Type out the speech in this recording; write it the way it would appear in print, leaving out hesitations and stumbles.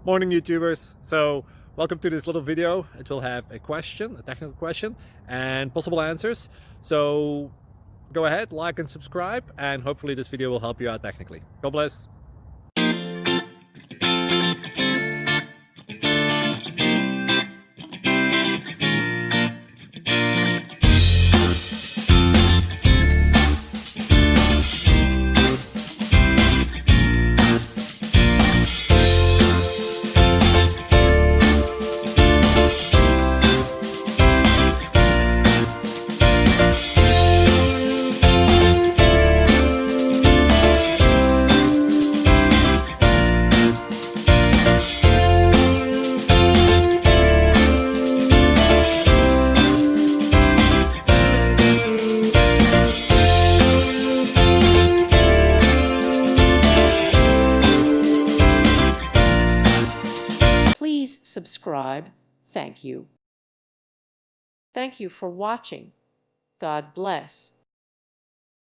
Morning, YouTubers. So welcome to this little video. It will have a question, a technical question, and possible answers. So go ahead, like and subscribe, and hopefully this video will help you out technically. God bless. Please subscribe. Thank you. Thank you for watching. God bless.